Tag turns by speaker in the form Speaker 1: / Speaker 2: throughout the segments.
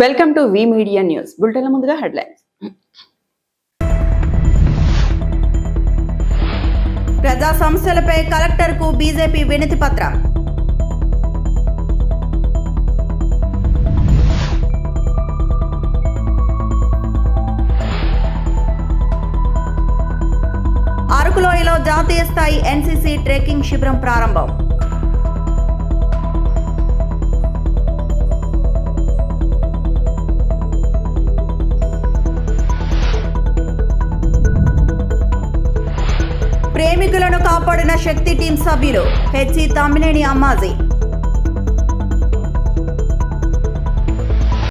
Speaker 1: Welcome to V media news బులెటిన్ల ముందుగా headlines.
Speaker 2: ప్రజా సమస్యలపై కలెక్టర్కు బీజేపీ వినతి పత్రం. అరకులోయలో జాతీయ స్థాయి ఎన్సీసీ ట్రెక్కింగ్ శిబిరం ప్రారంభం. ప్రేమికులను కాపాడిన శక్తి టీం సభ్యులు హెచ్సి తమ్మినేని అమ్మాజీ.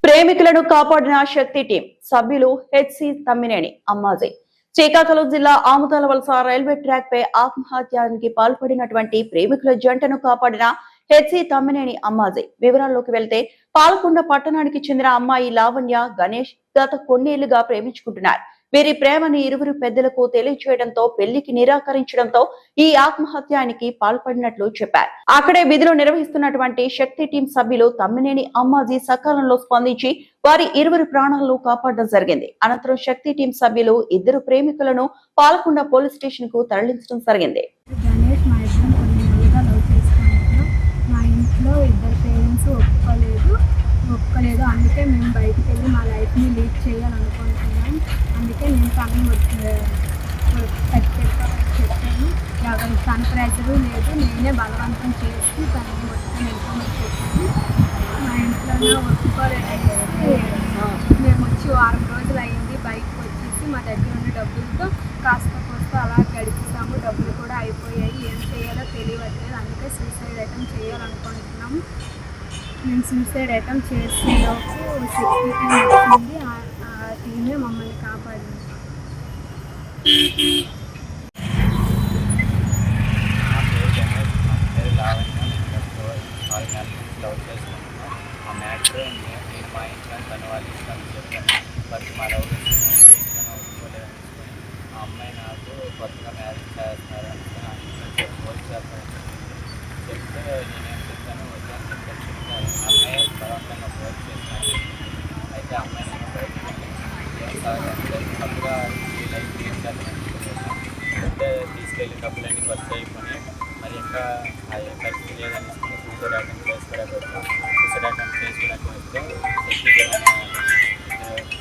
Speaker 1: ప్రేమికులను కాపాడిన శక్తి టీం సభ్యులు హెచ్సి తమ్మినేని అమ్మాజీ. శ్రీకాకుళం జిల్లా ఆముదాల వలస రైల్వే ట్రాక్ పై ఆత్మహత్యానికి పాల్పడినటువంటి ప్రేమికుల జంటను కాపాడిన హెచ్సి తమ్మినేని అమ్మాజీ. వివరాల్లోకి వెళ్తే పాలకొండ పట్టణానికి చెందిన అమ్మాయి లావణ్య, గణేష్ గత కొన్నేళ్లుగా ప్రేమించుకుంటున్నారు. వీరి ప్రేమని ఇరువురు పెద్దలకు తెలియచేయడంతో పెళ్లికి నిరాకరించడంతో ఈ ఆత్మహత్యానికి పాల్పడినట్లు చెప్పారు. అక్కడే విధులు నిర్వహిస్తున్నటువంటి శక్తి టీం సభ్యులు తమ్మినేని అమ్మాజీ సకాలంలో స్పందించి వారి ఇరువురు ప్రాణాలను కాపాడడం జరిగింది. అనంతరం శక్తి టీం సభ్యులు ఇద్దరు ప్రేమికులను పాలకొండ పోలీస్ స్టేషన్ కు తరలించడం జరిగింది.
Speaker 3: ఒప్పుకోలేదు. అందుకే మేము బయటికి వెళ్ళి మా లైఫ్ని లీడ్ చేయాలనుకుంటున్నాం. అందుకే నేను తను చెప్పాను. తన ప్రెజరు లేదు, నేనే బలవంతం చేసి తనని మొత్తం వెళ్ళిపోమని చెప్పాను. మా ఇంట్లో ఒప్పుకోలేదనేసి మేము వచ్చి 6 రోజులు అయింది. బయటకు వచ్చేసి మా దగ్గర ఉన్న డబ్బులతో కాస్త కోస్త అలా గడిపిస్తాము. డబ్బులు కూడా అయిపోయాయి. ఏం చేయాలో తెలియట్లేదు. అందుకే సూసైడ్ అటెంప్ట్ చేయాలనుకుంటున్నాము. మేము సూసైడ్ అటెంప్ట్ చేసేలోపు సెక్యూరిటీ వచ్చింది. ఆ టీమే మమ్మల్ని కాపాడింది.
Speaker 4: ఆ మ్యాటర్ నేను మా ఇంట్లో తన వాళ్ళు ఇష్టం చెప్పాను. బట్ మా లవ్ నుంచి ఇక్కడ ఒప్పుకోలేదు అనుకుని ఆ అమ్మాయి నాకు కొత్తగా మ్యారేజ్ చేస్తున్నారు అనుకుని ఆ ఇంట్లో ఫోన్ చెప్పాను. చెప్తే నేనేం చెప్పాను వద్దని చెప్పాను. చెప్తాను అమ్మాయి బలవంతంగా ఫోన్ చేశాను. అయితే అమ్మాయి నేను బయటకి తప్పుగా ఈ లైఫ్ ఏం చేద్దామనుకుంటున్నాను. అంటే తీసుకెళ్ళి డబ్బులన్నీ ఖర్చు అయిపోయి మరి ఇంకా ఖర్చు లేదని సూసైడ్ అటెంప్ట్ చేసుకోవడానికి వస్తే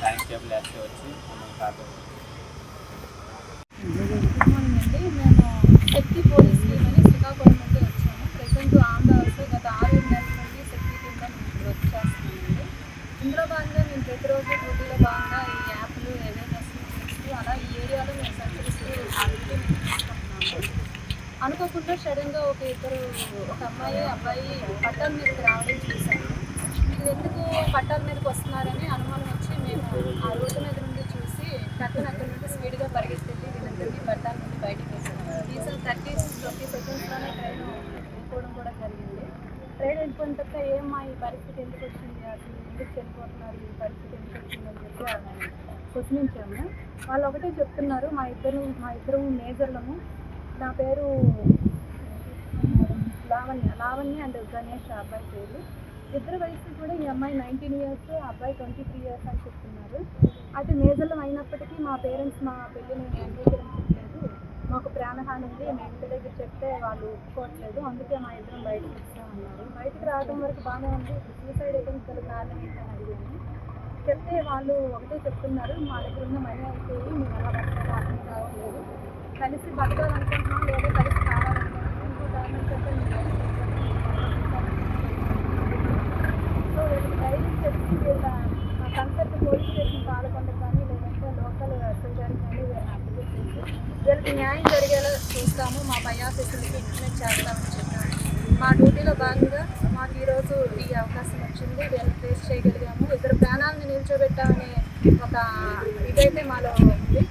Speaker 4: కానిస్టేబుల్ వేస్తే వచ్చి మమ్మల్ని కాపాడు.
Speaker 3: మేము శక్తి పోలీస్ టీమ్ అని శ్రీకాకుళం నుండి వచ్చాము. ప్రజెంట్ ఆంధ్రప్రదేశ్ గత 6 నెలల నుండి శక్తి టీమ్లో మేము వర్క్ చేస్తున్నామండి. ఇందులో భాగంగా మేము ప్రతిరోజు డ్యూటీలో భాగంగా ఈ యాప్లు అవేర్నెస్ ఇస్తూ అలా ఈ ఏరియాలో మేము సంచరిస్తూ తీసుకుంటున్నాము. అనుకోకుండా సడన్గా ఒక అమ్మాయి అబ్బాయి పట్టాల మీదకి రావడం చూసాము. ఇది ఎందుకు పట్టాల మీదకి వస్తున్నారని అనుమానం వచ్చి మేము ఆ రోడ్డు మీద నుండి చూసి అక్కడి నుండి స్పీడ్గా పరిగెత్తి వీళ్ళందరినీ పట్టాల నుండి బయటకు వేసాము. తీసిన 30-20 సెకండ్స్లోనే ట్రైన్ వెళ్ళిపోవడం కూడా జరిగింది. ట్రైన్ వెళ్ళిపోయిన తర్వాత ఏమ్మా ఈ పరిస్థితి ఎందుకు వచ్చింది, అసలు ఎందుకు చనిపోతున్నారు, ఈ పరిస్థితి ఎందుకు వచ్చిందని చెప్పి ప్రశ్నించాము. వాళ్ళు ఒకటే చెప్తున్నారు, మా ఇద్దరు మేజర్లము. నా పేరు లావణ్య అండ్ గణేష్ అబ్బాయి పేరు. ఇద్దరు వయసు కూడా ఈ అమ్మాయి 19 ఇయర్స్, అబ్బాయి 23 ఇయర్స్ అని చెప్తున్నారు. అయితే మేజర్లం అయినప్పటికీ మా పేరెంట్స్ మా పెళ్ళిని అంగీకరించట్లేదు. మాకు ప్రాణహాని ఉంది, మేము ఇంటి దగ్గర చెప్తే వాళ్ళు ఒప్పుకోవట్లేదు. అందుకే మా ఇద్దరం బయటకు వస్తామన్నారు. బయటకు రావడం వరకు బాగానే ఉంది. సూసైడ్ అటెంప్ట్ గల కారణం ఏంటని అడిగాను. చెప్తే వాళ్ళు ఒకటే చెప్తున్నారు, మా దగ్గర ఉన్న మనీ అయిపోయి మేము ఎలా బతకాలో అర్థం కావట్లేదు. కలిసి బతకాలనుకుంటున్నాం లేదా కలిసి కావాలనుకుంటున్నాం. ఇంకో కారణం చెప్తే సో వీళ్ళకి ధైర్యం చెప్పి వీళ్ళ కన్సర్ట్ పోలీస్ స్టేషన్ పాల్గొండ కానీ లేదంటే లోకల్ ఎస్ఐ గారికి కానీ వీళ్ళని అప్డేట్ చేసి వీళ్ళకి న్యాయం జరిగేలా చూస్తాము. మా పై ఆఫీసులకి ఇంప్లిమెంట్ చేస్తామని చెప్పాము. మా డ్యూటీలో భాగంగా మాకు ఈరోజు ఈ అవకాశం వచ్చింది. వీళ్ళని ఫేస్ చేయగలిగాము. ఇద్దరు ప్రాణాలను నిల్చోబెట్టామనే ఒక ఇదైతే మాలో ఉంది.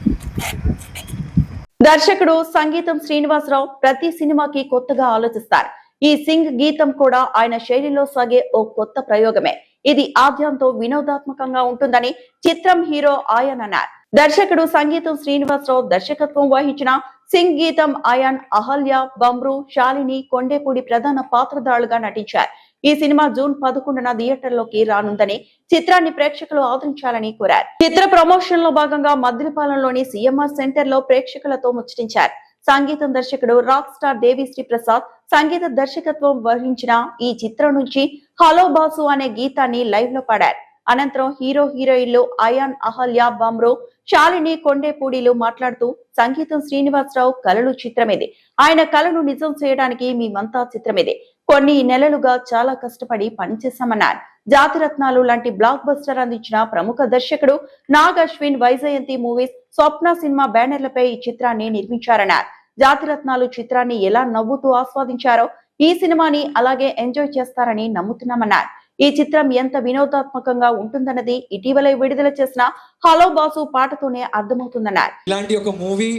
Speaker 1: దర్శకుడు సంగీతం శ్రీనివాసరావు ప్రతి సినిమాకి కొత్తగా ఆలోచిస్తారు. ఈ సింగ్ గీతం కూడా ఆయన శైలిలో సాగే ఓ కొత్త ప్రయోగమే. ఇది ఆద్యంతో వినోదాత్మకంగా ఉంటుందని చిత్రం హీరో ఆయాన్ అన్నారు. దర్శకుడు సంగీతం శ్రీనివాసరావు దర్శకత్వం వహించిన సింగ్ గీతం ఆయాన్, అహల్య, బమ్రు, శాలిని, కొండేపూడి ప్రధాన పాత్రధారులుగా నటించారు. ఈ సినిమా జూన్ 11న థియేటర్లోకి రానుందని, చిత్రాన్ని ప్రేక్షకులు ఆదరించాలని కోరారు. చిత్ర ప్రమోషన్ లో భాగంగా మద్దిలపాలెంలోని సిఎంఆర్ సెంటర్ లో ప్రేక్షకులతో ముచ్చటించారు. సంగీతం దర్శకుడు రాక్ స్టార్ దేవిశ్రీ ప్రసాద్ సంగీత దర్శకత్వం వహించిన ఈ చిత్రం నుంచి హలో బాసు అనే గీతాన్ని లైవ్ లో పాడారు. అనంతరం హీరో హీరోయిన్లు అయాన్, అహల్య, బామ్రో, శాలిని, కొండేపూడిలు మాట్లాడుతూ సంగీతం శ్రీనివాసరావు కలలు చిత్రమిది. ఆయన కలను నిజం చేయడానికి మేమంతా చిత్రమిది. కొన్ని నెలలుగా చాలా కష్టపడి పనిచేశామన్నారు. జాతిరత్నాలు లాంటి బ్లాక్ బస్టర్ అందించిన ప్రముఖ దర్శకుడు నాగ్ అశ్విన్ వైజయంతి మూవీస్, స్వప్న సినిమా బ్యానర్లపై ఈ చిత్రాన్ని నిర్మించారన్నారు. జాతిరత్నాలు చిత్రాన్ని ఎలా నవ్వుతూ ఆస్వాదించారో ఈ సినిమాని అలాగే ఎంజాయ్ చేస్తారని నమ్ముతున్నామన్నారు. ఈ చిత్రం ఎంత వినోదాత్మకంగా ఉంటుందన్నది ఇటీవల విడుదల చేసిన హలో బాసు పాటతోనే అర్థమవుతుందన్నారు.
Speaker 5: ఇలాంటి ఒక మూవీ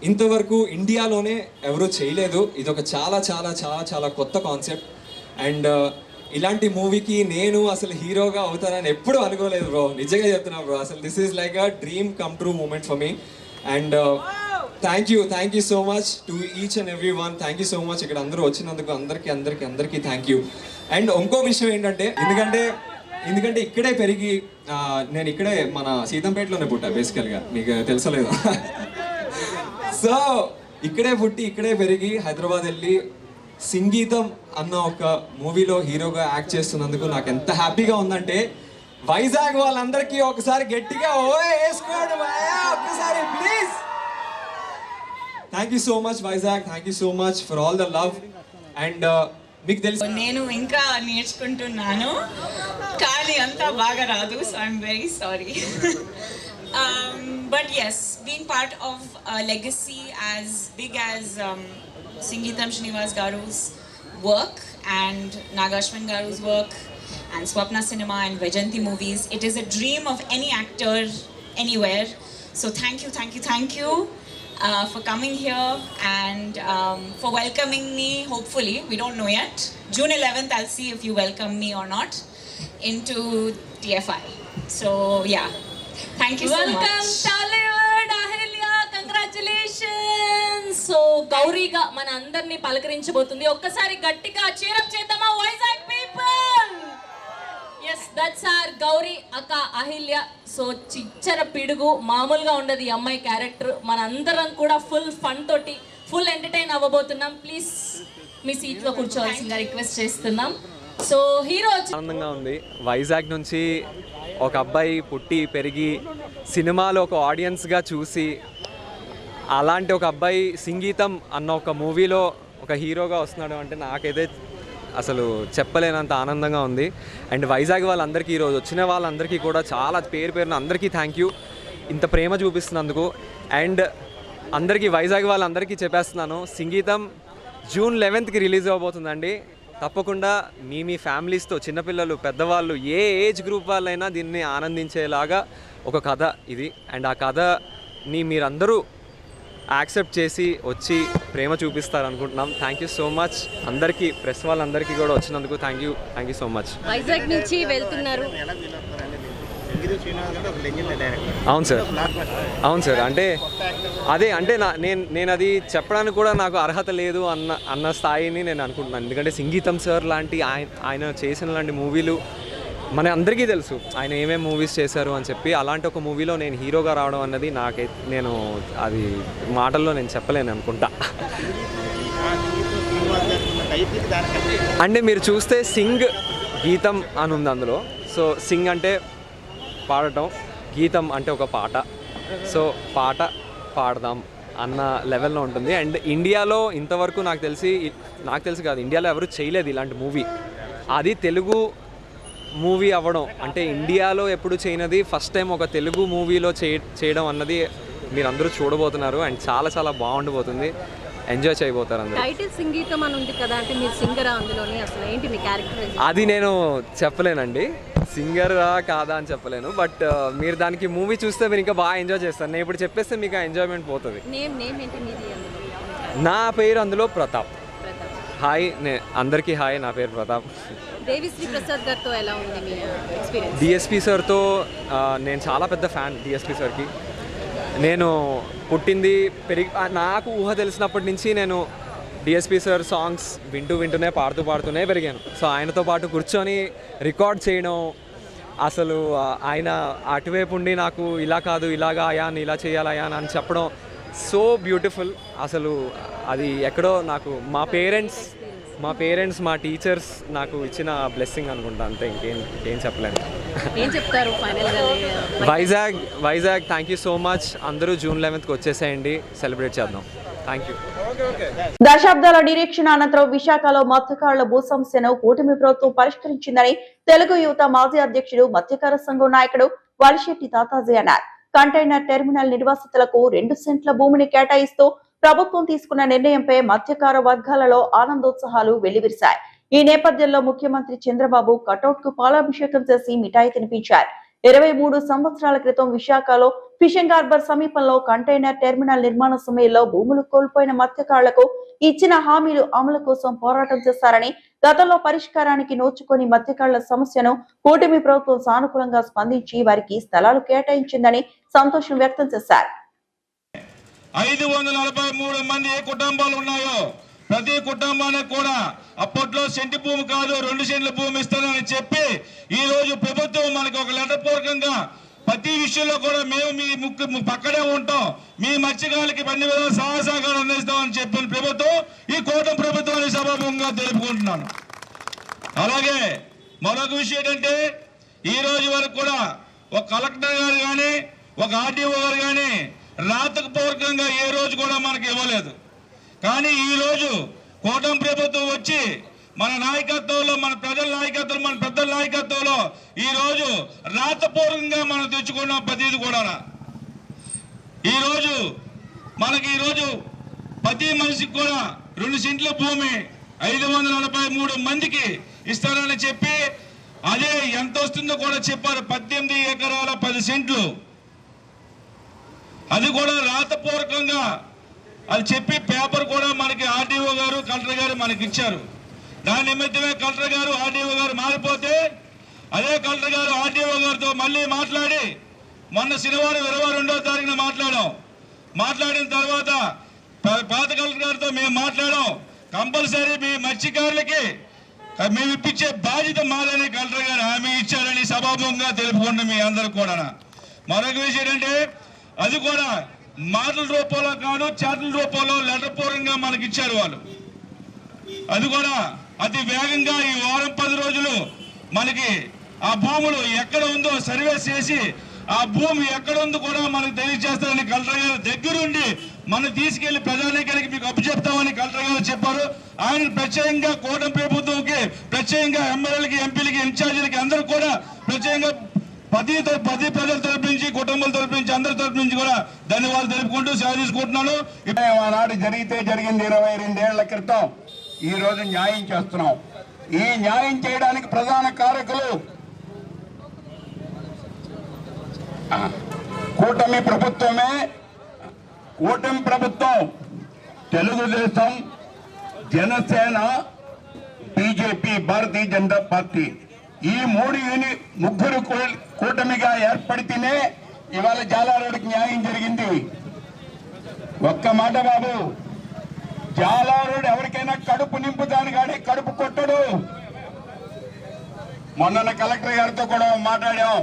Speaker 5: ఇంతవరకు ఇండియాలోనే ఎవరూ చేయలేదు. ఇది ఒక చాలా చాలా చాలా చాలా కొత్త కాన్సెప్ట్. అండ్ ఇలాంటి మూవీకి నేను అసలు హీరోగా అవుతానని ఎప్పుడు అనుకోలేదు బ్రో. నిజంగా చెప్తున్నా బ్రో, అసలు this is like a dream come true moment for me. And thank you so much to each and every one. Thank you so much ఇక్కడ అందరూ వచ్చినందుకు అందరికీ థ్యాంక్ యూ. అండ్ ఇంకో విషయం ఏంటంటే, ఎందుకంటే ఇక్కడే పెరిగి నేను ఇక్కడే మన సీతంపేటలోనే పుట్టా బేసికల్గా, మీకు తెలుసలేదు. సో ఇక్కడే పుట్టి ఇక్కడే పెరిగి హైదరాబాద్ వెళ్ళి సంగీతం అన్న ఒక మూవీలో హీరోగా యాక్ట్ చేస్తున్నందుకు నాకు ఎంత హ్యాపీగా ఉందంటే, వైజాగ్ వాళ్ళందరికీ ఒకసారి గట్టిగా వేసుకోండి ఒక్కసారి please. Thank you so much Vizag, thank you so much for all the love. And మీకు తెలుసు
Speaker 6: నేను ఇంకా నేర్చుకుంటున్నాను, కానీ అంతా బాగా రాదు. So I'm very sorry. But yes, being part of a legacy as big as Sangeetam Srinivas Garu's work and Naga Ashwin Garu's work and Swapna Cinema and Vajanti movies, it is a dream of any actor anywhere. So thank you for coming here and for welcoming me. Hopefully, we don't know yet. June 11th, I'll see if you welcome me or not into TFI. So yeah. Thank you so much.
Speaker 7: Welcome Tollywood, Ahilya, congratulations. So గౌరీగా మన అందరినీ పలకరించబోతుంది. ఒక్కసారి గట్టిగా cheer up చేద్దామా Vizag people. Yes, that's our Gauri అక్క Ahilya. So చిచ్చర పిడుగు మామూలుగా ఉండదు ఈ అమ్మాయి క్యారెక్టర్. మన అందరం కూడా ఫుల్ ఫన్ తోటి ఫుల్ ఎంటర్టైన్ అవ్వబోతున్నాం. ప్లీజ్ మీ సీట్లో కూర్చోవాల్సిందిగా రిక్వెస్ట్ చేస్తున్నాం. సో హీరో
Speaker 8: ఆనందంగా ఉంది. వైజాగ్ నుంచి ఒక అబ్బాయి పుట్టి పెరిగి సినిమాలో ఒక ఆడియన్స్గా చూసి, అలాంటి ఒక అబ్బాయి సంగీతం అన్న ఒక మూవీలో ఒక హీరోగా వస్తున్నాడు అంటే నాకైతే అసలు చెప్పలేనంత ఆనందంగా ఉంది. అండ్ వైజాగ్ వాళ్ళందరికీ, ఈరోజు వచ్చిన వాళ్ళందరికీ కూడా చాలా పేరున అందరికీ థ్యాంక్ యూ, ఇంత ప్రేమ చూపిస్తున్నందుకు. అండ్ అందరికీ వైజాగ్ వాళ్ళందరికీ చెప్పేస్తున్నాను, సంగీతం June 11th రిలీజ్ అవ్వబోతుందండి. తప్పకుండా మీ ఫ్యామిలీస్తో, చిన్నపిల్లలు, పెద్దవాళ్ళు, ఏ ఏజ్ గ్రూప్ వాళ్ళైనా దీన్ని ఆనందించేలాగా ఒక కథ ఇది. అండ్ ఆ కథని మీరందరూ యాక్సెప్ట్ చేసి వచ్చి ప్రేమ చూపిస్తారనుకుంటున్నాం. థ్యాంక్ యూ సో మచ్ అందరికీ, ప్రెస్ వాళ్ళందరికీ కూడా వచ్చినందుకు thank you so much.
Speaker 7: Vizag నుంచి వెళ్తున్నారు.
Speaker 8: అవును సార్ అంటే నేను అది చెప్పడానికి కూడా నాకు అర్హత లేదు అన్న స్థాయిని నేను అనుకుంటున్నాను. ఎందుకంటే సంగీతం సార్ లాంటి ఆయన చేసిన లాంటి మూవీలు మన అందరికీ తెలుసు, ఆయన ఏమేమి మూవీస్ చేశారు అని చెప్పి. అలాంటి ఒక మూవీలో నేను హీరోగా రావడం అన్నది నేను అది మాటల్లో నేను చెప్పలేను అనుకుంటా. అంటే మీరు చూస్తే సింగ్ గీతం అని ఉంది అందులో. సో సింగ్ అంటే పాడటం, గీతం అంటే ఒక పాట. సో పాట పాడదాం అన్న లెవెల్లో ఉంటుంది. అండ్ ఇండియాలో ఇంతవరకు నాకు తెలిసి కాదు, ఇండియాలో ఎవరు చేయలేదు ఇలాంటి మూవీ. అది తెలుగు మూవీ అవ్వడం అంటే ఇండియాలో ఎప్పుడు చేయనది ఫస్ట్ టైం ఒక తెలుగు మూవీలో చేయడం అన్నది మీరందరూ చూడబోతున్నారు. అండ్ చాలా చాలా బాగుండబోతుంది, ఎంజాయ్ చేయబోతారు అందరూ.
Speaker 7: టైటిల్ సంగీతం అని ఉంది కదా, అంటే మీరు సింగరా అందులోని? అసలు ఏంటి మీ క్యారెక్టర్?
Speaker 8: అది నేను చెప్పలేనండి, సింగరా కాదా అని చెప్పలేను. బట్ మీరు దానికి మూవీ చూస్తే మీరు ఇంకా బాగా ఎంజాయ్ చేస్తారు. నేను ఇప్పుడు చెప్పేస్తే మీకు ఆ ఎంజాయ్మెంట్ పోతుంది.
Speaker 7: నేమ్ ఏంటి మీది అందులో?
Speaker 8: నా పేరు అందులో ప్రతాప్. హాయ్, అందరికీ హాయ్, నా పేరు ప్రతాప్.
Speaker 7: దేవిశ్రీ ప్రసాద్ గారితో ఎలా ఉంది మీ ఎక్స్పీరియన్స్?
Speaker 8: డిఎస్పి సార్తో నేను చాలా పెద్ద ఫ్యాన్. డిఎస్పి సార్కి నేను పుట్టింది నాకు ఊహ తెలిసినప్పటి నుంచి నేను డిఎస్పి సార్ సాంగ్స్ వింటూనే పాడుతూనే పెరిగాను. సో ఆయనతో పాటు కూర్చొని రికార్డ్ చేయడం, అసలు ఆయన అటువైపు ఉండి నాకు ఇలా కాదు ఇలాగా అయాన్ ఇలా చేయాలయా అని చెప్పడం సో బ్యూటిఫుల్. అసలు అది ఎక్కడో నాకు మా పేరెంట్స్ మా టీచర్స్ నాకు ఇచ్చిన బ్లెస్సింగ్ అనుకుంటా, అంతే. ఇంకేం చెప్పలేను.
Speaker 7: ఏం చెప్తారు ఫైనల్గా?
Speaker 8: Vizag thank you so much. అందరూ జూన్ 11th వచ్చేసేయండి, సెలబ్రేట్ చేద్దాం. Thank you.
Speaker 1: దశాబ్దాల నిరీక్షణ అనంతరం విశాఖలో మత్స్యకారుల భూ సమస్యను కూటమి ప్రభుత్వం పరిష్కరించిందని తెలుగు యువత మాజీ అధ్యక్షుడు మత్స్యకార సంఘం నాయకుడు వలిశెట్టి తాతాజీ అన్నారు. కంటైనర్ టెర్మినల్ నిర్వాసితులకు 2 సెంట్ల భూమిని కేటాయిస్తూ ప్రభుత్వం తీసుకున్న నిర్ణయంపై మత్స్యకార వర్గాలలో ఆనందోత్సాహాలు వెల్లివిరిశాయి. ఈ నేపథ్యంలో ముఖ్యమంత్రి చంద్రబాబు కటౌట్ కు పాలాభిషేకం చేసి మిఠాయి తినిపించారు. 23 సంవత్సరాల క్రితం విశాఖలో ఫిషింగ్ హార్బర్ సమీపంలో కంటైనర్ టెర్మినల్ నిర్మాణ సమయంలో భూములు కోల్పోయిన మత్స్యకారులకు ఇచ్చిన హామీలు అమలు కోసం పోరాటం చేశారని, గతంలో పరిష్కారానికి నోచుకొని మత్స్యకారుల సమస్యను కూటమి ప్రభుత్వం సానుకూలంగా స్పందించి వారికి స్థలాలు కేటాయించిందని సంతోషం వ్యక్తం చేశారు.
Speaker 9: 543 మంది కుటుంబాలు ఉన్నాయో ప్రతి కుటుంబానికి కూడా అప్పట్లో సెంటి భూమి కాదు 2 సెంట్ల భూమి ఇస్తానని చెప్పి ఈ రోజు ప్రభుత్వం మనకు ఒక లెటర్ పూర్వకంగా ప్రతి విషయంలో కూడా మేము మీ పక్కనే ఉంటాం, మీ మత్స్యకారులకి అన్ని విధాల సహాయ సహకారం అందిస్తామని చెప్పిన ప్రభుత్వం ఈ కూటమి ప్రభుత్వాన్ని సభాముఖంగా తెలుపుకుంటున్నాను. అలాగే మరొక విషయం ఏంటంటే ఈ రోజు వరకు కూడా ఒక కలెక్టర్ గారు కానీ ఒక ఆర్డీఓ గారు కానీ రాతపూర్వకంగా ఏ రోజు కూడా మనకి ఇవ్వలేదు. కానీ ఈ రోజు కూటమి ప్రభుత్వం వచ్చి మన నాయకత్వంలో, మన ప్రజల నాయకత్వంలో, మన పెద్దల నాయకత్వంలో ఈ రోజు రాతపూర్వకంగా మనం తెచ్చుకున్న ప్రతిది కూడా ఈ రోజు ప్రతి మనిషికి కూడా 2 సెంట్ల భూమి 543 మందికి ఇస్తారని చెప్పి అదే ఎంత వస్తుందో కూడా చెప్పారు. 18 ఎకరాల 10 సెంట్లు అది కూడా రాతపూర్వకంగా అది చెప్పి పేపర్ కూడా మనకి ఆర్డీఓ గారు కలెక్టర్ గారు మనకి ఇచ్చారు. దాని నిమిత్తమే కలెక్టర్ గారు ఆర్డీఓ గారు మారిపోతే అదే కలెక్టర్ గారు ఆర్డీఓ గారితో మళ్ళీ మాట్లాడి మొన్న శనివారం 22వ తారీఖున మాట్లాడిన తర్వాత పాత కలెక్టర్ గారితో మేము మాట్లాడాం. కంపల్సరీ మీ మత్స్యకారులకి మేము ఇప్పించే బాధ్యత మాదని కలెక్టర్ గారు హామీ ఇచ్చారని సభాముఖంగా తెలుపుకుంటాం మీ అందరూ కూడా. మరొక విషయం ఏంటంటే అది కూడా మాటల రూపంలో కాదు చేతుల రూపంలో లెటర్ పూర్వకంగా మనకి ఇచ్చారు వాళ్ళు. అది కూడా అతి వేగంగా ఈ వారం 10 రోజులు మనకి ఆ భూములు ఎక్కడ ఉందో సర్వే చేసి ఆ భూమి ఎక్కడ ఉందో కూడా మనకు తెలియజేస్తారని కలెక్టర్ గారు దగ్గరుండి మనం తీసుకెళ్లి ప్రజానీకానికి మీకు అప్పచెప్తామని కలెక్టర్ గారు చెప్పారు. ఆయన ప్రత్యేకంగా కూటమి ప్రభుత్వంకి ప్రత్యేకంగా ఎమ్మెల్యేలకి ఎంపీలకి ఇన్ఛార్జీలకి అందరూ కూడా ప్రత్యేకంగా పది ప్రజల తరపు నుంచి కుటుంబాల తరపు నుంచి అందరి తరపు నుంచి కూడా ధన్యవాదాలు తెలుపుకుంటూ సేవ తీసుకుంటున్నాను.
Speaker 10: ఆనాడు జరిగింది 22 ఏళ్ల క్రితం. ఈ రోజు న్యాయం చేస్తున్నాం. ఈ న్యాయం చేయడానికి ప్రధాన కారకులు కూటమి ప్రభుత్వమే. కూటమి ప్రభుత్వం తెలుగుదేశం, జనసేన, బీజేపీ, భారతీయ జనతా పార్టీ ఈ 3 ముగ్గురు కూటమిగా ఏర్పడితేనే ఇవాళ జాలారోడ్కి న్యాయం జరిగింది. ఒక్క మాట బాబు, జాలారోడ్ ఎవరికైనా కడుపు నింపుతాను కానీ కడుపు కొట్టడు. మొన్న కలెక్టర్ గారితో కూడా మాట్లాడాం.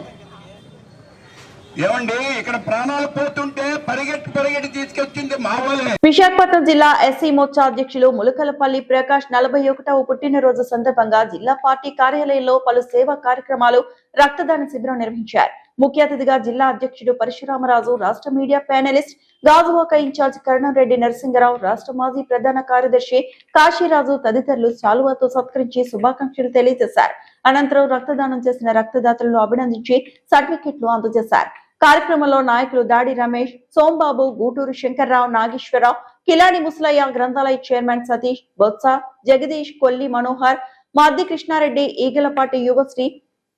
Speaker 10: ఏమండి ఇక్కడ ప్రాణాలు పోతుంటే పరిగెట్టి తీసుకొచ్చింది మా వాళ్ళే.
Speaker 1: విశాఖపట్నం జిల్లా ఎస్సీ మోర్చా అధ్యక్షులు ములకలపల్లి ప్రకాష్ 41వ పుట్టినరోజు సందర్భంగా జిల్లా పార్టీ కార్యాలయంలో పలు సేవా కార్యక్రమాలు, రక్తదాన శిబిరం నిర్వహించారు. ముఖ్య అతిథిగా జిల్లా అధ్యక్షుడు పరశురామరాజు, రాష్ట్ర మీడియా ప్యానెలిస్ట్ గాజువాక ఇన్ఛార్జ్ కరణంరెడ్డి నరసింగరావు, రాష్ట్ర మాజీ ప్రధాన కార్యదర్శి కాశీరాజు తదితరులు శాలువాతో సత్కరించి శుభాకాంక్షలు తెలియజేశారు. అనంతరం రక్తదానం చేసిన రక్తదాతలను అభినందించి సర్టిఫికెట్లు అందజేశారు. కార్యక్రమంలో నాయకులు దాడి రమేష్, సోంబాబు, గూటూరు శంకర్రావు, నాగేశ్వరరావు, కిలాని ముసలయ్య, గ్రంథాలయ చైర్మన్ సతీష్, బొత్స, జగదీష్, కొల్లి మనోహర్, మాద్ది కృష్ణారెడ్డి, ఈగలపాటి యువశ్రీ,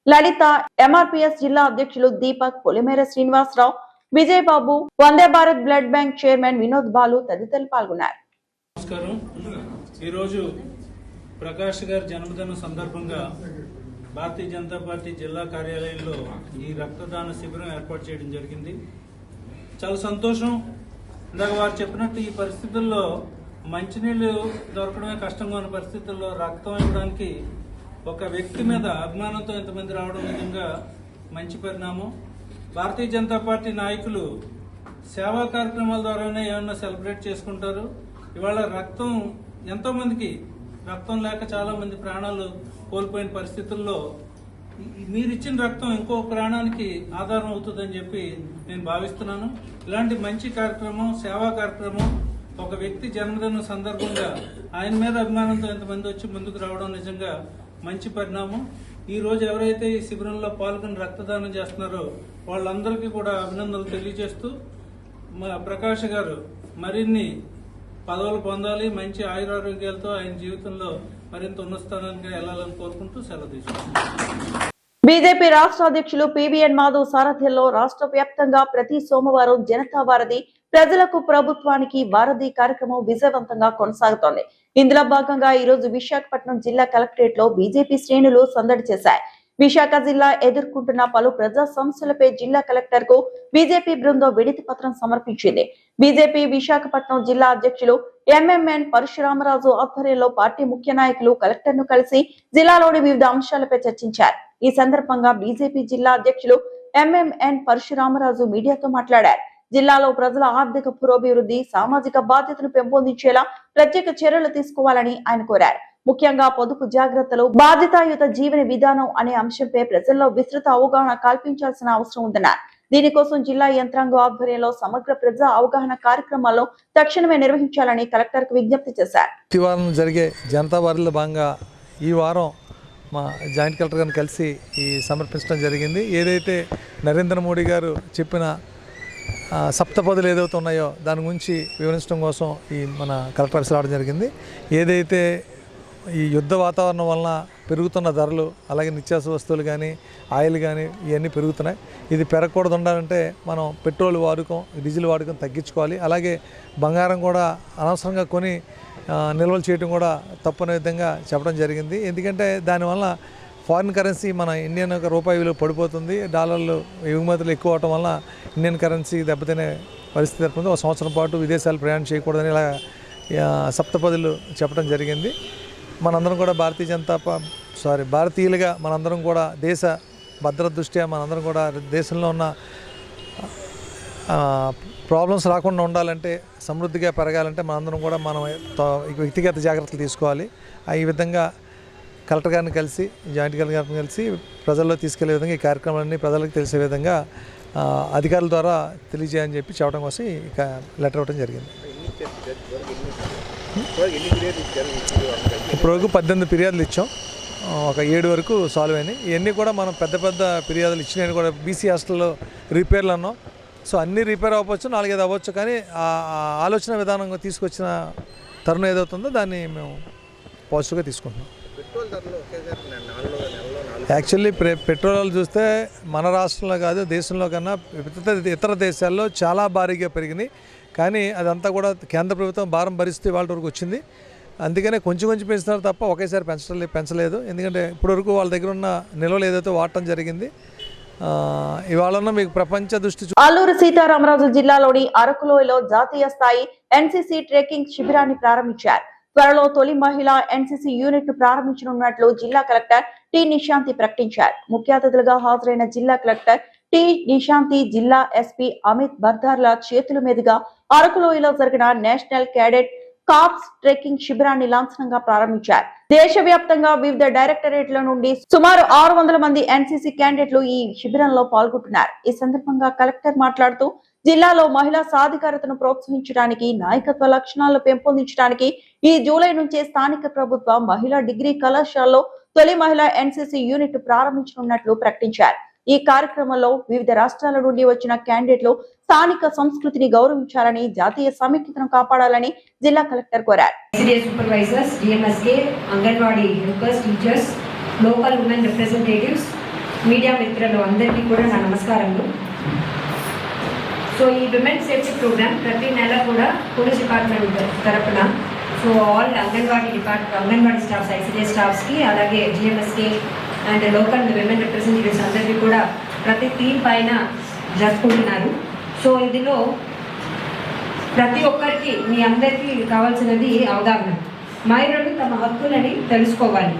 Speaker 1: లలిత, ఎంఆర్పీఎస్ జిల్లా అధ్యక్షులు Deepak, Polimera Srinivasa Rao, Vijaya Babu, Vande Bharat blood bank chairman Vinod Balu తదితరులు పాల్గొన్నారు.
Speaker 11: నమస్కారం. ఈరోజు ప్రకాష్ గారి జన్మదినం సందర్భంగా భారతీయ జనతా పార్టీ జిల్లా కార్యాలయంలో ఈ రక్తదాన శిబిరం ఏర్పాటు చేయడం జరిగింది. చాలా సంతోషం. ఇందాక వారు చెప్పినట్టు ఈ పరిస్థితుల్లో మంచినీళ్ళు దొరకడమే కష్టంగా ఉన్న పరిస్థితుల్లో రక్తం ఇవ్వడానికి ఒక వ్యక్తి మీద అభిమానంతో ఇంతమంది రావడం నిజంగా మంచి పరిణామం. భారతీయ జనతా పార్టీ నాయకులు సేవా కార్యక్రమాల ద్వారానే ఏమన్నా సెలబ్రేట్ చేసుకుంటారు. ఇవాళ రక్తం ఎంతోమందికి రక్తం లేక చాలా మంది ప్రాణాలు కోల్పోయిన పరిస్థితుల్లో మీరు ఇచ్చిన రక్తం ఇంకో ప్రాణానికి ఆధారం అవుతుందని చెప్పి నేను భావిస్తున్నాను. ఇలాంటి మంచి కార్యక్రమం, సేవా కార్యక్రమం, ఒక వ్యక్తి జన్మదిన సందర్భంగా ఆయన మీద అభిమానంతో ఎంతమంది వచ్చి ముందుకు రావడం నిజంగా మంచి పరిణామం. ఈ రోజు ఎవరైతే ఈ శిబిరంలో పాల్గొని రక్తదానం చేస్తున్నారో వాళ్ళందరికీ కూడా అభినందనలు తెలియజేస్తూ ప్రకాష్ గారు మరిన్ని పదవులు పొందాలి, మంచి ఆయురారోగ్యాలతో ఆయన జీవితంలో మరింత ఉన్నత స్థానానికి వెళ్లాలని కోరుకుంటూ సెలవు తీసుకుంటున్నాను.
Speaker 1: బీజేపీ రాష్ట్ర అధ్యక్షులు పివిఎన్ మాధవ్ సారథ్యంలో రాష్ట్ర వ్యాప్తంగా ప్రతి సోమవారం జనతా వారధి, ప్రజలకు ప్రభుత్వానికి వారధి కార్యక్రమం విజయవంతంగా కొనసాగుతోంది. ఇందులో భాగంగా ఈ రోజు విశాఖపట్నం జిల్లా కలెక్టరేట్ లో బీజేపీ శ్రేణులు సందడి చేశాయి. విశాఖ జిల్లా ఎదుర్కొంటున్న పలు ప్రజా సమస్యలపై జిల్లా కలెక్టర్ కు బీజేపీ బృందం వినతి పత్రం సమర్పించింది. బీజేపీ విశాఖపట్నం జిల్లా అధ్యక్షులు ఎంఎంఎన్ పరశురామరాజు ఆధ్వర్యంలో పార్టీ ముఖ్య నాయకులు కలెక్టర్ ను కలిసి జిల్లాలోని వివిధ అంశాలపై చర్చించారు. ఈ సందర్భంగా బీజేపీ జిల్లా అధ్యక్షులు ఎంఎంఎన్ పరశురామరాజు మీడియాతో మాట్లాడారు. జిల్లాలో ప్రజల ఆర్థిక పురోభివృద్ధి, సామాజిక బాధ్యతను పెంపొందించేలా ప్రత్యేక చర్యలు తీసుకోవాలని ఆయన కోరారు. ముఖ్యంగా పొదుపు జాగ్రత్తలు, బాధ్యతాయుత జీవన విధానం అనే అంశంపై ప్రజల్లో విస్తృత అవగాహన కల్పించాల్సిన అవసరం ఉందన్నారు. దీనికోసం జిల్లా యంత్రాంగం ఆధ్వర్యంలో సమగ్ర ప్రజా అవగాహన కార్యక్రమాలను తక్షణమే నిర్వహించాలని కలెక్టర్ కు విజ్ఞప్తి చేశారు.
Speaker 12: ప్రతి వారం జరిగే జనతా వారిలో భాగంగా ఈ వారం మా జాయింట్ కలెక్టర్ గారిని కలిసి ఈ సమర్పించడం జరిగింది. ఏదైతే నరేంద్ర మోడీ గారు చెప్పిన సప్తపదులు ఏదైతే ఉన్నాయో దాని గురించి వివరించడం కోసం ఈ మన కలెక్టర్ ఆఫీస్ రావడం జరిగింది. ఏదైతే ఈ యుద్ధ వాతావరణం వలన పెరుగుతున్న ధరలు, అలాగే నిత్యావసర వస్తువులు కానీ, ఆయిల్ కానీ ఇవన్నీ పెరుగుతున్నాయి. ఇది పెరగకూడదు ఉండాలంటే మనం పెట్రోల్ వాడకం, డీజిల్ వాడకం తగ్గించుకోవాలి. అలాగే బంగారం కూడా అనవసరంగా కొని నిల్వలు చేయడం కూడా తప్పనే విధంగా చెప్పడం జరిగింది. ఎందుకంటే దానివల్ల ఫారిన్ కరెన్సీ మన ఇండియన్ రూపాయి విలువ పడిపోతుంది. డాలర్లు ఎగుమతులు ఎక్కువ అవటం వల్ల ఇండియన్ కరెన్సీ దెబ్బతినే పరిస్థితి ఏర్పడింది. ఒక సంవత్సరం పాటు విదేశాలు ప్రయాణం చేయకూడదని ఇలా సప్తపదులు చెప్పడం జరిగింది. మనందరం కూడా భారతీయులుగా మనందరం కూడా దేశ భద్రత దృష్ట్యా మనందరం కూడా దేశంలో ఉన్న ప్రాబ్లమ్స్ రాకుండా ఉండాలంటే, సమృద్ధిగా పెరగాలంటే మనందరం కూడా మనం వ్యక్తిగత జాగ్రత్తలు తీసుకోవాలి. ఈ విధంగా కలెక్టర్ గారిని కలిసి, జాయింట్ కలెక్టర్ గారిని కలిసి ప్రజల్లో తీసుకెళ్లే విధంగా ఈ కార్యక్రమాలన్నీ ప్రజలకు తెలిసే విధంగా అధికారుల ద్వారా తెలియజేయని చెప్పి చెప్పడం కోసం ఇక లెటర్ ఇవ్వడం జరిగింది. ఇప్పటివరకు 18 ఫిర్యాదులు ఇచ్చాం, ఒక 7 వరకు సాల్వ్ అయినాయి. ఇవన్నీ కూడా మనం పెద్ద ఫిర్యాదులు ఇచ్చినవి కూడా బీసీ హాస్టల్లో రిపేర్లు అన్నాం. సో అన్నీ రిపేర్ అవ్వచ్చు, 4-5 అవ్వచ్చు, కానీ ఆ ఆలోచన విధానంగా తీసుకొచ్చిన తరుణం ఏదవుతుందో దాన్ని మేము పాజిటివ్గా తీసుకుంటున్నాం. యాక్చువల్లీ పెట్రోల్ చూస్తే మన రాష్ట్రంలో కాదు దేశంలో కన్నా ఇతర దేశాల్లో చాలా భారీగా పెరిగినాయి. కానీ అదంతా కూడా కేంద్ర ప్రభుత్వం భారం భరిస్తూ వాళ్ళ వరకు వచ్చింది. అందుకనే కొంచెం పెంచుతున్నారు తప్ప ఒకేసారి పెంచలేదు. ఎందుకంటే ఇప్పటివరకు వాళ్ళ దగ్గర ఉన్న నిల్వలు ఏదైతే వాడటం జరిగింది. ఇవాళ మీకు ప్రపంచ దృష్టి.
Speaker 1: అల్లూరు సీతారామరాజు జిల్లాలోని అరకులోయలో జాతీయ స్థాయి ఎన్సీసీ ట్రెక్కింగ్ శిబిరాన్ని ప్రారంభించారు. త్వరలో తొలి మహిళా ఎన్సీసీ యూనిట్ ను ప్రారంభించనున్నట్లు జిల్లా కలెక్టర్ టి నిశాంతి ప్రకటించారు. ముఖ్య అతిథులుగా హాజరైన జిల్లా కలెక్టర్ టి నిశాంతి జిల్లా ఎస్పీ అమిత్ బర్దార్ల చేతుల మీదుగా అరకులోయలో జరిగిన నేషనల్ క్యాడెట్ కార్ప్స్ ట్రెక్కింగ్ శిబిరాన్ని లాంఛనంగా ప్రారంభించారు. దేశవ్యాప్తంగా వివిధ డైరెక్టరేట్ల నుండి సుమారు 600 మంది ఎన్సీసీ క్యాండిడేట్లు ఈ శిబిరంలో పాల్గొంటున్నారు. ఈ సందర్భంగా కలెక్టర్ మాట్లాడుతూ జిల్లాలో మహిళా సాధికారతను ప్రోత్సహించడానికి, నాయకత్వ లక్షణాలను పెంపొందించడానికి ఈ జూలై నుంచే స్థానిక ప్రభుత్వ మహిళా డిగ్రీ కళాశాలలో తొలి మహిళా ఎన్సీసీ యూనిట్ ప్రకటించనున్నట్లు ప్రకటించారు. ఈ కార్యక్రమంలో వివిధ రాష్ట్రాల నుండి వచ్చిన క్యాండిడేట్లు స్థానిక సంస్కృతిని గౌరవించాలని, జాతీయ సమైక్యతను కాపాడాలని జిల్లా కలెక్టర్ కోరారు.
Speaker 13: Supervisors, DMSK, anganwadi helpers, teachers, local women representatives, media మిత్రులు అందరికీ కూడా నా నమస్కారములు. సో ఈ విమెన్ సేఫ్టీ ప్రోగ్రామ్ ప్రతి నెల కూడా పోలీస్ డిపార్ట్మెంట్ తరఫున ఆల్ అంగన్వాడీ స్టాఫ్స్, ఐసీడీఎస్ స్టాఫ్స్కి, అలాగే GMSK and local women representatives అందరికీ కూడా ప్రతి థీమ్ పైన జరుపుకుంటున్నారు. సో ఇందులో ప్రతి ఒక్కరికి మీ అందరికీ కావాల్సినది అవగాహన. మహిళలు తమ హక్కులని తెలుసుకోవాలి.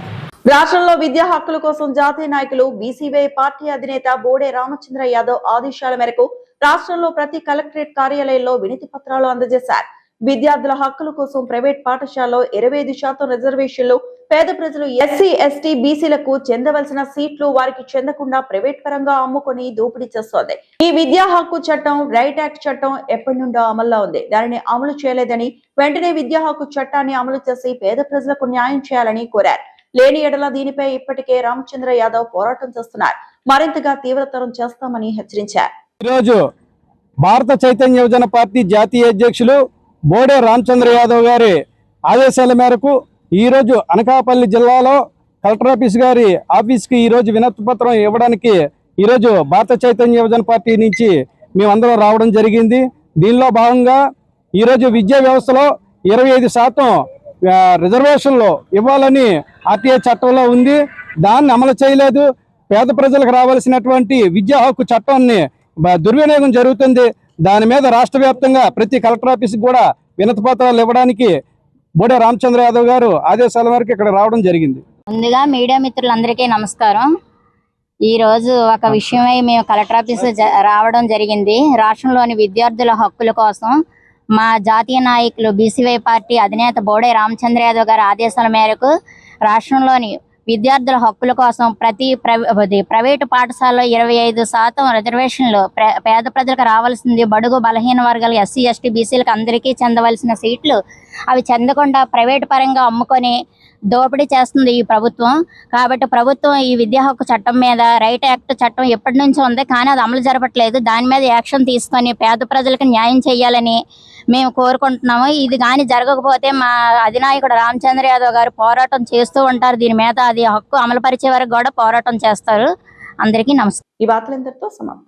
Speaker 1: రాష్ట్రంలో విద్యా హక్కుల కోసం జాతీయ నాయకులు బీసీవై పార్టీ అధినేత బోడే రామచంద్ర యాదవ్ ఆదేశాల మేరకు రాష్ట్రంలో ప్రతి కలెక్టరేట్ కార్యాలయంలో వినతి పత్రాలు అందజేశారు. విద్యార్థుల హక్కుల కోసం ప్రైవేట్ పాఠశాలలో 25% రిజర్వేషన్లు, పేద ప్రజలు ఎస్సీ ఎస్టీ బీసీలకు చెందవలసిన సీట్లు వారికి చెందకుండా ప్రైవేట్ పరంగా అమ్ముకొని దోపిడీ చేస్తోంది. ఈ విద్యా హక్కు చట్టం, రైట్ యాక్ట్ చట్టం ఎప్పటి నుండో అమల్లో ఉంది. దానిని అమలు చేయలేదని వెంటనే విద్యా హక్కు చట్టాన్ని అమలు చేసి పేద ప్రజలకు న్యాయం చేయాలని కోరారు. లేని ఎడల దీనిపై ఇప్పటికే రామచంద్ర యాదవ్ పోరాటం చేస్తున్నారు. మరింతగా తీవ్రతరం చేస్తామని హెచ్చరించారు.
Speaker 14: ఈరోజు భారత చైతన్య యువజన పార్టీ జాతీయ అధ్యక్షులు బోడే రామచంద్ర యాదవ్ గారి ఆదేశాల మేరకు ఈరోజు అనకాపల్లి జిల్లాలో కలెక్టర్ ఆఫీస్కి ఈరోజు వినతి పత్రం ఇవ్వడానికి ఈరోజు భారత చైతన్య యువజన పార్టీ నుంచి మేమందరం రావడం జరిగింది. దీనిలో భాగంగా ఈరోజు విద్యా వ్యవస్థలో 25% రిజర్వేషన్లు ఇవ్వాలని ఆర్టీఐ చట్టంలో ఉంది. దాన్ని అమలు చేయలేదు. పేద ప్రజలకు రావాల్సినటువంటి విద్యా హక్కు చట్టాన్ని దుర్వినియోగం జరుగుతుంది. దాని మీద రాష్ట్ర వ్యాప్తంగా ప్రతి కలెక్టర్ ఆఫీస్కి కూడా వినతి పత్రాలు ఇవ్వడానికి బోడే రామచంద్ర యాదవ్ గారు ఆదేశాల మేరకు ఇక్కడ రావడం జరిగింది.
Speaker 15: ముందుగా మీడియా మిత్రులందరికీ నమస్కారం. ఈరోజు ఒక విషయమై మేము కలెక్టర్ ఆఫీస్ రావడం జరిగింది. రాష్ట్రంలోని విద్యార్థుల హక్కుల కోసం మా జాతీయ నాయకులు బీసీవై పార్టీ అధినేత బోడే రామచంద్ర యాదవ్ గారి ఆదేశాల మేరకు రాష్ట్రంలోని విద్యార్థుల హక్కుల కోసం ప్రతి ప్రైవేటు పాఠశాలలో 25% రిజర్వేషన్లు, పేద ప్రజలకు రావాల్సింది, బడుగు బలహీన వర్గాలు ఎస్సీ ఎస్టీ బీసీలకు అందరికీ చెందవలసిన సీట్లు అవి చెందకుండా ప్రైవేటు పరంగా అమ్ముకొని దోపిడీ చేస్తుంది ఈ ప్రభుత్వం. కాబట్టి ప్రభుత్వం ఈ విద్యా హక్కు చట్టం మీద, రైట్ యాక్ట్ చట్టం ఎప్పటి నుంచో ఉంది కానీ అది అమలు జరపట్లేదు. దాని మీద యాక్షన్ తీసుకొని పేద ప్రజలకు న్యాయం చేయాలని మేము కోరుకుంటున్నాము. ఇది కానీ జరగకపోతే మా అధినాయకుడు రామచంద్ర యాదవ్ గారు పోరాటం చేస్తూ ఉంటారు. దీని మీద అది హక్కు అమలు పరిచే వరకు కూడా పోరాటం చేస్తారు. అందరికీ నమస్కారం.
Speaker 1: ఈ వార్తలందరితో సమాప్తం.